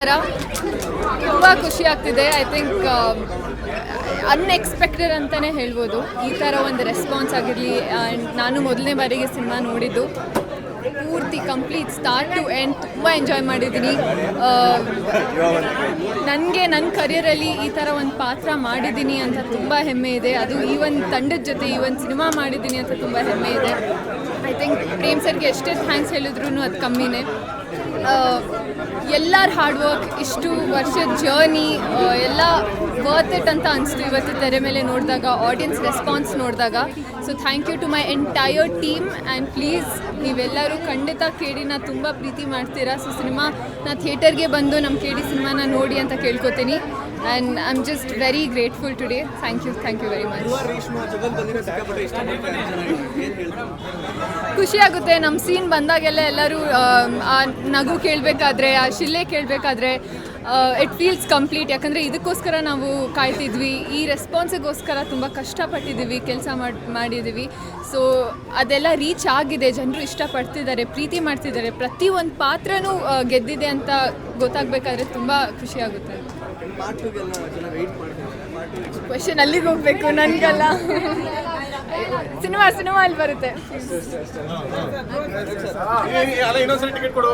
ತುಂಬ ಖುಷಿ ಆಗ್ತಿದೆ. ಐ ಥಿಂಕ್ ಅನ್ಎಕ್ಸ್ಪೆಕ್ಟೆಡ್ ಅಂತಲೇ ಹೇಳ್ಬೋದು. ಈ ಥರ ಒಂದು ರೆಸ್ಪಾನ್ಸ್ ಆಗಿರಲಿ. ನಾನು ಮೊದಲನೇ ಬಾರಿಗೆ ಸಿನಿಮಾ ನೋಡಿದ್ದು, ಪೂರ್ತಿ ಕಂಪ್ಲೀಟ್ ಸ್ಟಾರ್ಟ್ ಟು ಎಂಡ್ ತುಂಬ ಎಂಜಾಯ್ ಮಾಡಿದ್ದೀನಿ. ನನಗೆ ನನ್ನ ಕರಿಯರಲ್ಲಿ ಈ ಥರ ಒಂದು ಪಾತ್ರ ಮಾಡಿದ್ದೀನಿ ಅಂತ ತುಂಬ ಹೆಮ್ಮೆ ಇದೆ. ಅದು ಈ ಒಂದು ತಂಡದ ಜೊತೆ ಈ ಒಂದು ಸಿನಿಮಾ ಮಾಡಿದ್ದೀನಿ ಅಂತ ತುಂಬ ಹೆಮ್ಮೆ ಇದೆ. ಐ ಥಿಂಕ್ ಪ್ರೇಮ್ ಸರ್ಗೆ ಎಷ್ಟೇ ಥ್ಯಾಂಕ್ಸ್ ಹೇಳಿದ್ರು ಅದು ಕಮ್ಮಿನೇ. ಎಲ್ಲರ ಹಾರ್ಡ್ ವರ್ಕ್, ಇಷ್ಟು ವರ್ಷದ ಜರ್ನಿ ಎಲ್ಲ ವರ್ತ್ ಇಟ್ ಅಂತ ಅನಿಸ್ತು ಇವತ್ತು ತೆರೆ ಮೇಲೆ ನೋಡಿದಾಗ, ಆಡಿಯನ್ಸ್ ರೆಸ್ಪಾನ್ಸ್ ನೋಡಿದಾಗ. So thank you to my entire team. And please ನೀವೆಲ್ಲರೂ ಖಂಡಿತ ಕೇಡಿನ ತುಂಬ ಪ್ರೀತಿ ಮಾಡ್ತೀರಾ. ಸೊ ಸಿನಿಮಾನ ಥಿಯೇಟರ್ಗೆ ಬಂದು ನಮ್ಮ ಕೇಡಿ ಸಿನಿಮಾನ ನೋಡಿ ಅಂತ ಕೇಳ್ಕೊತೀನಿ. And I am just very grateful today. Thank you very much. ಖುಷಿ ಆಗುತ್ತೆ ನಮ್ಮ ಸೀನ್ ಬಂದಾಗೆಲ್ಲ ಎಲ್ಲರೂ ಆ ನಗು ಕೇಳಬೇಕಾದ್ರೆ, ಆ ಶಿಲೆ ಕೇಳಬೇಕಾದ್ರೆ ಇಟ್ ಫೀಲ್ಸ್ ಕಂಪ್ಲೀಟ್. ಯಾಕಂದರೆ ಇದಕ್ಕೋಸ್ಕರ ನಾವು ಕಾಯ್ತಿದ್ವಿ, ಈ ರೆಸ್ಪಾನ್ಸಿಗೋಸ್ಕರ ತುಂಬ ಕಷ್ಟಪಟ್ಟಿದ್ದೀವಿ, ಕೆಲಸ ಮಾಡಿದ್ದೀವಿ. ಸೊ ಅದೆಲ್ಲ ರೀಚ್ ಆಗಿದೆ, ಜನರು ಇಷ್ಟಪಡ್ತಿದ್ದಾರೆ, ಪ್ರೀತಿ ಮಾಡ್ತಿದ್ದಾರೆ. ಪ್ರತಿಯೊಂದು ಪಾತ್ರನೂ ಗೆದ್ದಿದೆ ಅಂತ ಗೊತ್ತಾಗಬೇಕಾದ್ರೆ ತುಂಬ ಖುಷಿ ಆಗುತ್ತೆ. ಕ್ವೆಶನ್ ಅಲ್ಲಿಗೆ ಹೋಗಬೇಕು, ನನಗಲ್ಲ. ಸಿನಿಮಾ ಅಲ್ಲಿ ಬರುತ್ತೆ.